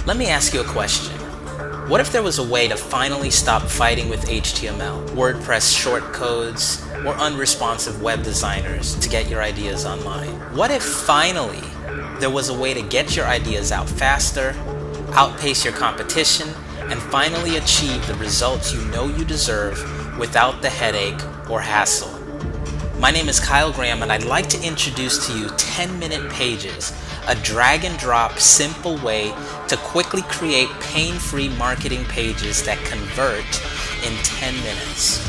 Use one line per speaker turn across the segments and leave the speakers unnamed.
Let me ask you a question. What if there was a way to finally stop fighting with HTML, WordPress shortcodes, or unresponsive web designers to get your ideas online? What if finally there was a way to get your ideas out faster, outpace your competition, and finally achieve the results you know you deserve without the headache or hassle? My name is Kyle Graham, and I'd like to introduce to you 10-minute pages, a drag and drop simple way to quickly create pain-free marketing pages that convert in 10 minutes.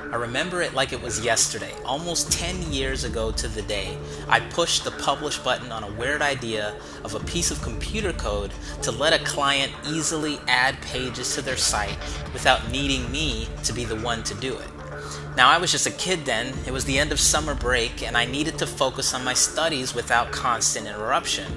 I remember it like it was yesterday. Almost 10 years ago to the day, I pushed the publish button on a weird idea of a piece of computer code to let a client easily add pages to their site without needing me to be the one to do it. Now, I was just a kid then. It was the end of summer break, and I needed to focus on my studies without constant interruption.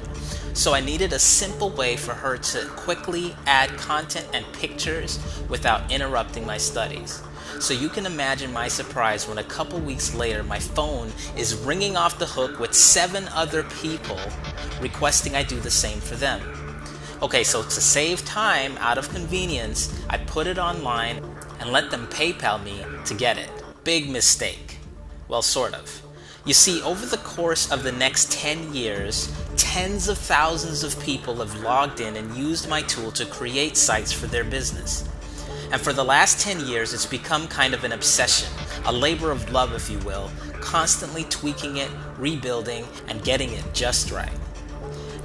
So I needed a simple way for her to quickly add content and pictures without interrupting my studies. So you can imagine my surprise when a couple weeks later my phone is ringing off the hook with 7 other people requesting I do the same for them. Okay, so to save time out of convenience, I put it online and let them PayPal me to get it. Big mistake. Well, sort of. You see, over the course of the next 10 years, tens of thousands of people have logged in and used my tool to create sites for their business. And for the last 10 years, it's become kind of an obsession, a labor of love, if you will, constantly tweaking it, rebuilding, and getting it just right.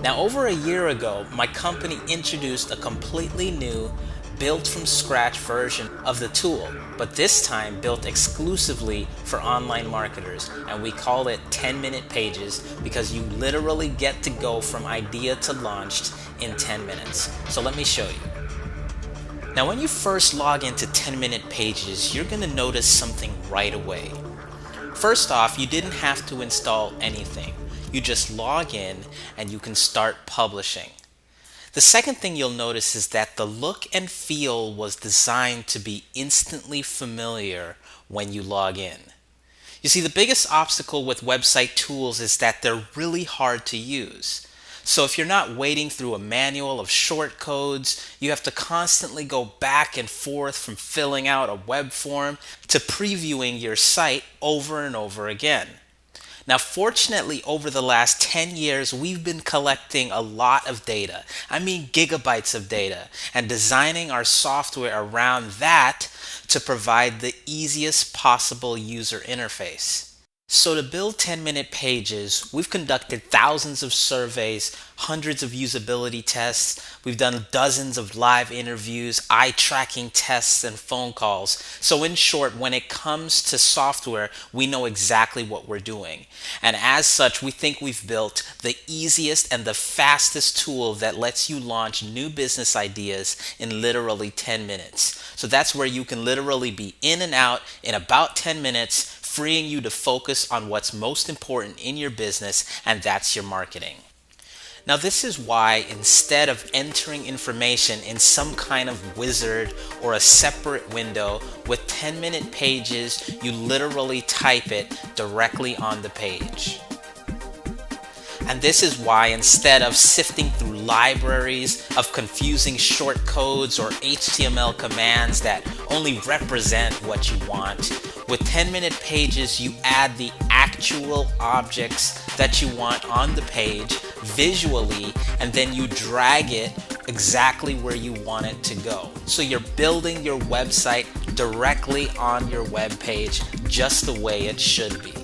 Now, over a year ago, my company introduced a completely new, built from scratch version of the tool, but this time built exclusively for online marketers, and we call it 10-minute pages because you literally get to go from idea to launched in 10 minutes. So let me show you. Now, when you first log into 10-minute pages, you're going to notice something right away. First off, you didn't have to install anything. You just log in and you can start publishing. The second thing you'll notice is that the look and feel was designed to be instantly familiar when you log in. You see, the biggest obstacle with website tools is that they're really hard to use. So if you're not wading through a manual of short codes, you have to constantly go back and forth from filling out a web form to previewing your site over and over again. Now, fortunately, over the last 10 years, we've been collecting a lot of data. I mean gigabytes of data, and designing our software around that to provide the easiest possible user interface. So to build 10-minute pages, we've conducted thousands of surveys, hundreds of usability tests, we've done dozens of live interviews, eye-tracking tests, and phone calls. So in short, when it comes to software, we know exactly what we're doing. And as such, we think we've built the easiest and the fastest tool that lets you launch new business ideas in literally 10 minutes. So that's where you can literally be in and out in about 10 minutes, freeing you to focus on what's most important in your business, and that's your marketing. Now, this is why instead of entering information in some kind of wizard or a separate window, with 10-minute pages, you literally type it directly on the page. And this is why instead of sifting through libraries of confusing short codes or HTML commands that only represent what you want, with 10-minute pages you add the actual objects that you want on the page visually, and then you drag it exactly where you want it to go. So you're building your website directly on your web page just the way it should be.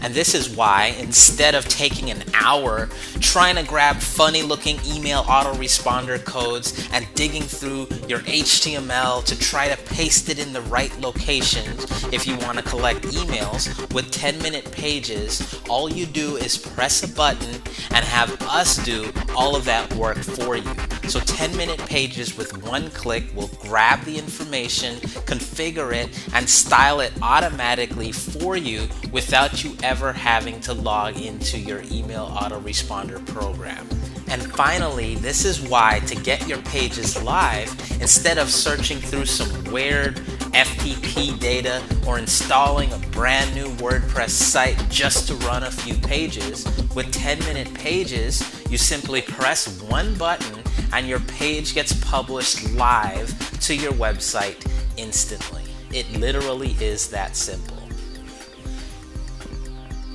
And this is why, instead of taking an hour trying to grab funny looking email autoresponder codes and digging through your HTML to try to paste it in the right locations if you want to collect emails, with 10-minute pages, all you do is press a button and have us do all of that work for you. So 10-minute pages with one click will grab the information, configure it, and style it automatically for you without you ever having to log into your email autoresponder program. And finally, this is why to get your pages live, instead of searching through some weird FTP data or installing a brand new WordPress site just to run a few pages, with 10-minute pages, you simply press one button and your page gets published live to your website instantly. It literally is that simple.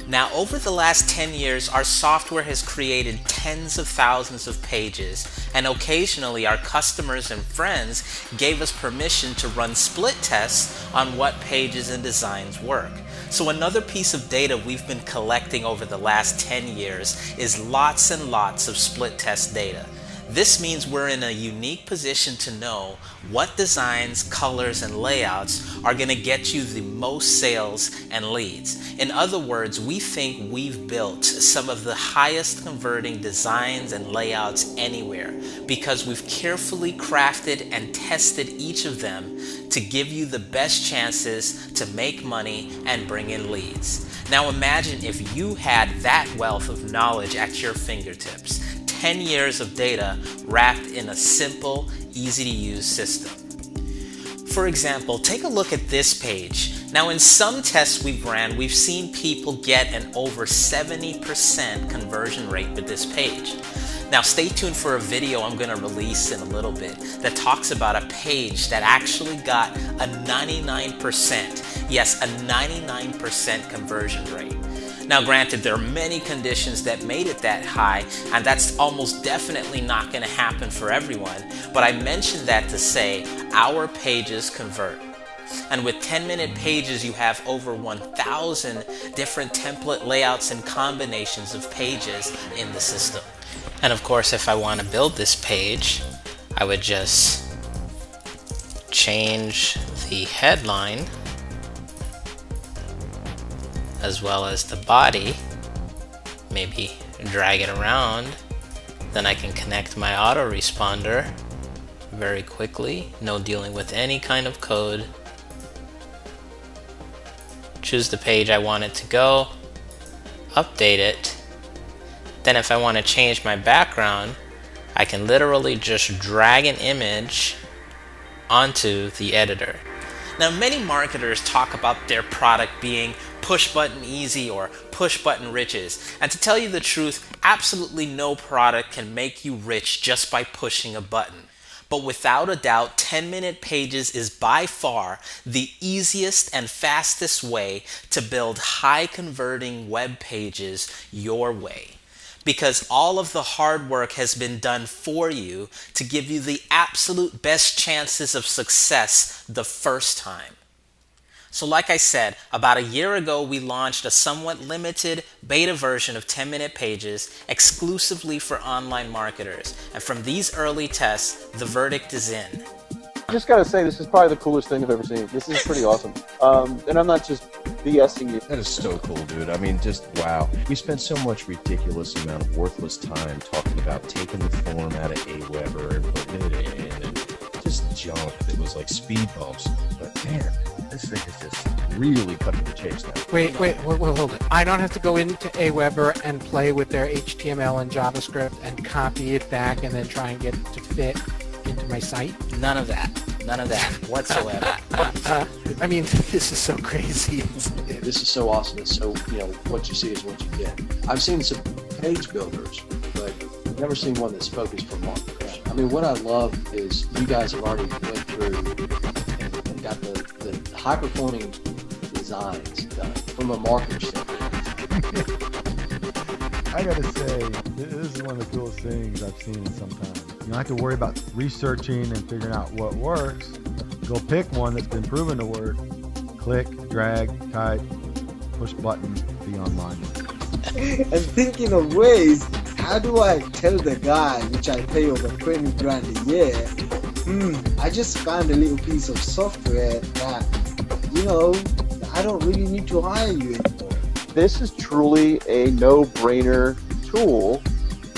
Now, over the last 10 years, our software has created tens of thousands of pages, and occasionally our customers and friends gave us permission to run split tests on what pages and designs work. So another piece of data we've been collecting over the last 10 years is lots and lots of split test data. This means we're in a unique position to know what designs, colors, and layouts are going to get you the most sales and leads. In other words, we think we've built some of the highest converting designs and layouts anywhere because we've carefully crafted and tested each of them to give you the best chances to make money and bring in leads. Now imagine if you had that wealth of knowledge at your fingertips. 10 years of data wrapped in a simple, easy-to-use system. For example, take a look at this page. Now, in some tests we've ran, we've seen people get an over 70% conversion rate with this page. Now, stay tuned for a video I'm going to release in a little bit that talks about a page that actually got a 99%, yes, a 99% conversion rate. Now granted, there are many conditions that made it that high, and that's almost definitely not going to happen for everyone, but I mentioned that to say our pages convert. And with 10-minute pages, you have over 1,000 different template layouts and combinations of pages in the system. And of course, if I want to build this page, I would just change the headline as well as the body, maybe drag it around, then I can connect my autoresponder very quickly, no dealing with any kind of code. Choose the page I want it to go, update it, then if I want to change my background, I can literally just drag an image onto the editor. Now, many marketers talk about their product being push button easy or push button riches. And to tell you the truth, absolutely no product can make you rich just by pushing a button. But without a doubt, 10-minute pages is by far the easiest and fastest way to build high converting web pages your way. Because all of the hard work has been done for you to give you the absolute best chances of success the first time. So like I said, about a year ago we launched a somewhat limited beta version of 10-minute pages exclusively for online marketers. And from these early tests, the verdict is in.
I just gotta say, this is probably the coolest thing I've ever seen. This is pretty awesome. And I'm not just BSing you.
That is so cool, dude. I mean, just wow. We spent so much ridiculous amount of worthless time talking about taking the form out of Aweber and putting it in and just junk that was like speed bumps. But man, this thing is just really cutting the chase now.
Wait, hold it. I don't have to go into Aweber and play with their HTML and JavaScript and copy it back and then try and get it to fit into my site?
None of that whatsoever.
I mean, this is so crazy.
This is so awesome. It's so, what you see is what you get. I've seen some page builders, but I've never seen one that's focused for marketers. I mean, what I love is you guys have already went through and got the high-performing designs done from a marketer standpoint.
I gotta say, this is one of the coolest things I've seen in some time. You don't have to worry about researching and figuring out what works. Go pick one that's been proven to work. Click, drag, type, push button, be online.
And thinking of ways, how do I tell the guy, which I pay over 20 grand a year, I just found a little piece of software that, I don't really need to hire you anymore.
This is truly a no-brainer tool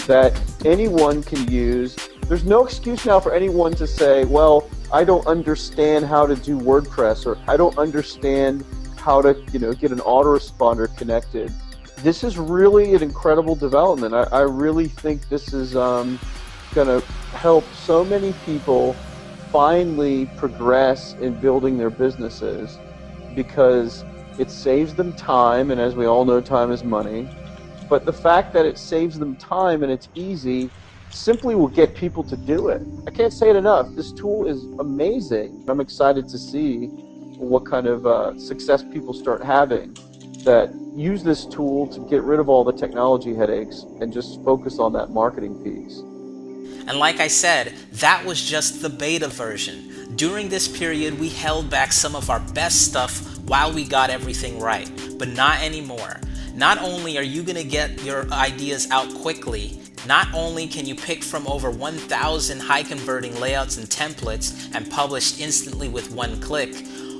that anyone can use There's no excuse now for anyone to say, well, I don't understand how to do WordPress, or I don't understand how to, get an autoresponder connected. This is really an incredible development. I really think this is going to help so many people finally progress in building their businesses, because it saves them time, and as we all know, time is money. But the fact that it saves them time and it's easy simply will get people to do it. I can't say it enough. This tool is amazing. I'm excited to see what kind of success people start having that use this tool to get rid of all the technology headaches and just focus on that marketing piece.
And like I said, that was just the beta version. During this period, we held back some of our best stuff while we got everything right, but not anymore. Not only are you going to get your ideas out quickly, not only can you pick from over 1,000 high-converting layouts and templates and publish instantly with one click,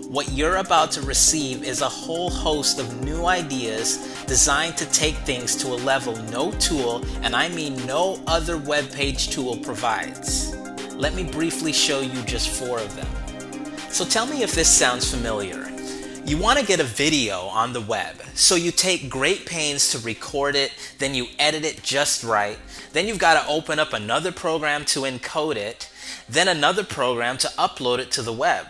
what you're about to receive is a whole host of new ideas designed to take things to a level no tool, and I mean no other web page tool, provides. Let me briefly show you just 4 of them. So tell me if this sounds familiar. You want to get a video on the web, so you take great pains to record it, then you edit it just right, then you've got to open up another program to encode it, then another program to upload it to the web.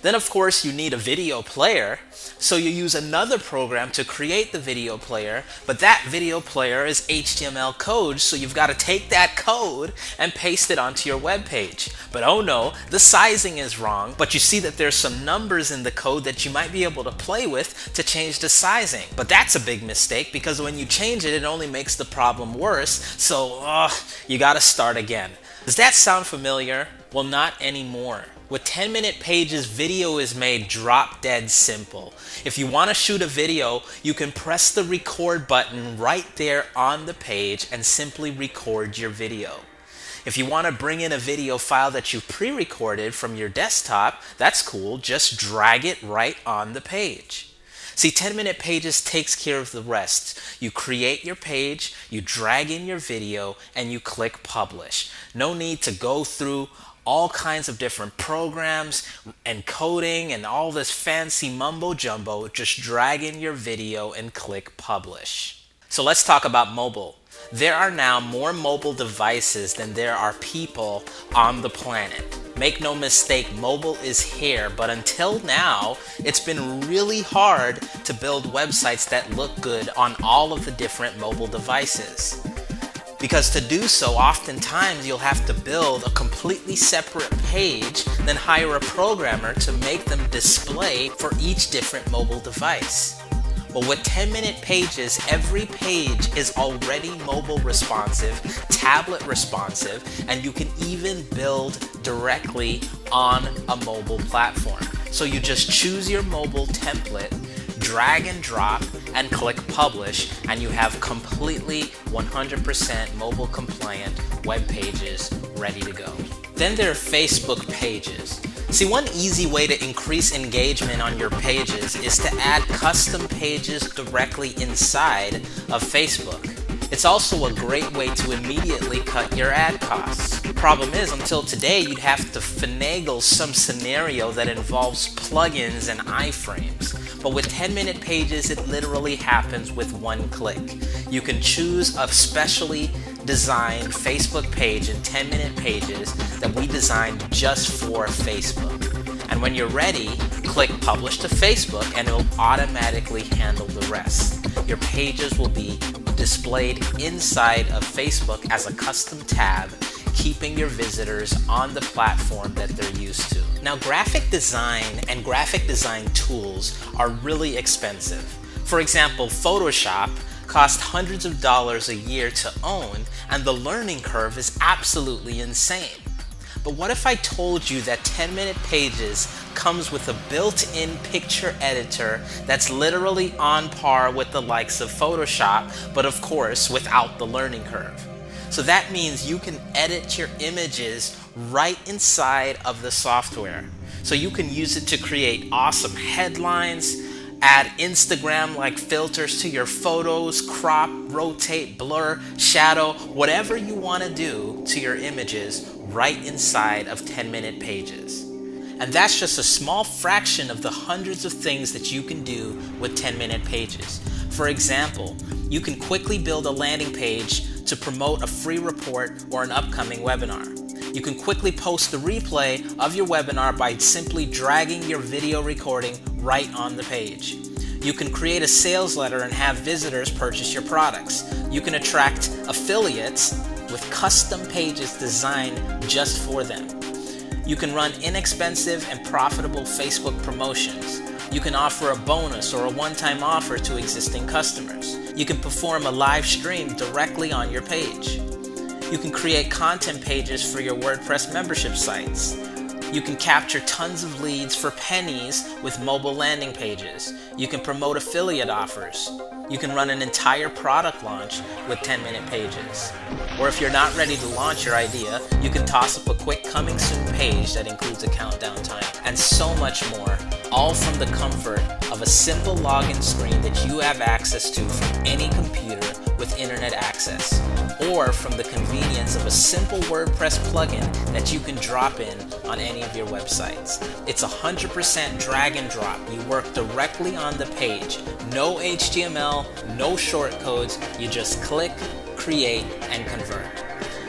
Then of course you need a video player, so you use another program to create the video player, but that video player is HTML code, so you've got to take that code and paste it onto your web page. But oh no, the sizing is wrong, but you see that there's some numbers in the code that you might be able to play with to change the sizing. But that's a big mistake, because when you change it, it only makes the problem worse, so you got to start again. Does that sound familiar? Well, not anymore. With 10-minute pages, video is made drop dead simple. If you want to shoot a video, you can press the record button right there on the page and simply record your video. If you want to bring in a video file that you pre-recorded from your desktop, that's cool, just drag it right on the page. See, 10-minute pages takes care of the rest. You create your page, you drag in your video, and you click publish. No need to go through all kinds of different programs, encoding, and all this fancy mumbo jumbo. Just drag in your video and click publish. So let's talk about mobile. There are now more mobile devices than there are people on the planet. Make no mistake, mobile is here, but until now, it's been really hard to build websites that look good on all of the different mobile devices. Because to do so, oftentimes you'll have to build a completely separate page, then hire a programmer to make them display for each different mobile device. Well, with 10-minute pages, every page is already mobile responsive, tablet responsive, and you can even build directly on a mobile platform. So you just choose your mobile template, drag and drop, and click publish, and you have completely 100% mobile compliant web pages ready to go. Then there are Facebook pages. See, one easy way to increase engagement on your pages is to add custom pages directly inside of Facebook. It's also a great way to immediately cut your ad costs. Problem is, until today, you'd have to finagle some scenario that involves plugins and iframes. But with 10-minute pages, it literally happens with one click. You can choose a specially designed Facebook page in 10-minute pages that we designed just for Facebook. And when you're ready, click Publish to Facebook and it'll automatically handle the rest. Your pages will be displayed inside of Facebook as a custom tab, keeping your visitors on the platform that they're used to. Now, graphic design and graphic design tools are really expensive. For example, Photoshop costs hundreds of dollars a year to own, and the learning curve is absolutely insane. But what if I told you that 10-minute pages comes with a built-in picture editor that's literally on par with the likes of Photoshop, but of course without the learning curve? So that means you can edit your images right inside of the software. So you can use it to create awesome headlines, add Instagram-like filters to your photos, crop, rotate, blur, shadow, whatever you want to do to your images right inside of 10-minute pages. And that's just a small fraction of the hundreds of things that you can do with 10-minute pages. For example, you can quickly build a landing page to promote a free report or an upcoming webinar. You can quickly post the replay of your webinar by simply dragging your video recording right on the page. You can create a sales letter and have visitors purchase your products. You can attract affiliates with custom pages designed just for them. You can run inexpensive and profitable Facebook promotions. You can offer a bonus or a one-time offer to existing customers. You can perform a live stream directly on your page. You can create content pages for your WordPress membership sites. You can capture tons of leads for pennies with mobile landing pages. You can promote affiliate offers. You can run an entire product launch with 10-minute pages. Or if you're not ready to launch your idea, you can toss up a quick coming soon page that includes a countdown time, and so much more, all from the comfort of a simple login screen that you have access to from any computer with internet access, or from the convenience of a simple WordPress plugin that you can drop in on any of your websites. It's 100% drag and drop. You work directly on the page. No HTML, no shortcodes. You just click, create, and convert.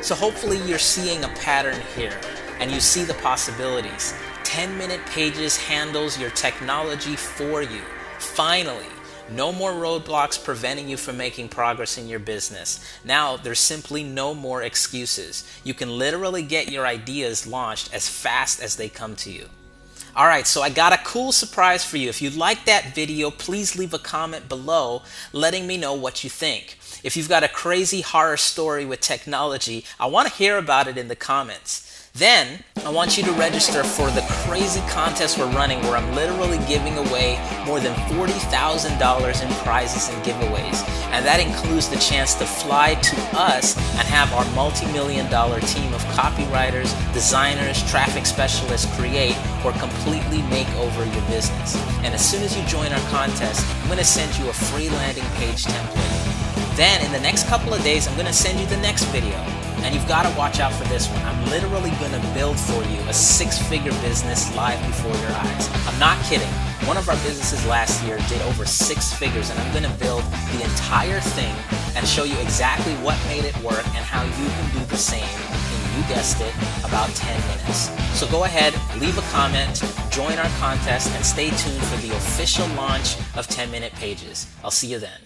So hopefully you're seeing a pattern here and you see the possibilities. 10-minute pages handles your technology for you. Finally, no more roadblocks preventing you from making progress in your business. Now, there's simply no more excuses. You can literally get your ideas launched as fast as they come to you. Alright, so I got a cool surprise for you. If you like that video, please leave a comment below letting me know what you think. If you've got a crazy horror story with technology, I want to hear about it in the comments. Then, I want you to register for the crazy contest we're running where I'm literally giving away more than $40,000 in prizes and giveaways. And that includes the chance to fly to us and have our multi-million-dollar team of copywriters, designers, traffic specialists create or completely make over your business. And as soon as you join our contest, I'm going to send you a free landing page template. Then, in the next couple of days, I'm going to send you the next video. And you've got to watch out for this one. I'm literally going to build for you a 6-figure business live before your eyes. I'm not kidding. One of our businesses last year did over 6 figures, and I'm going to build the entire thing and show you exactly what made it work and how you can do the same in, you guessed it, about 10 minutes. So go ahead, leave a comment, join our contest, and stay tuned for the official launch of 10-minute pages. I'll see you then.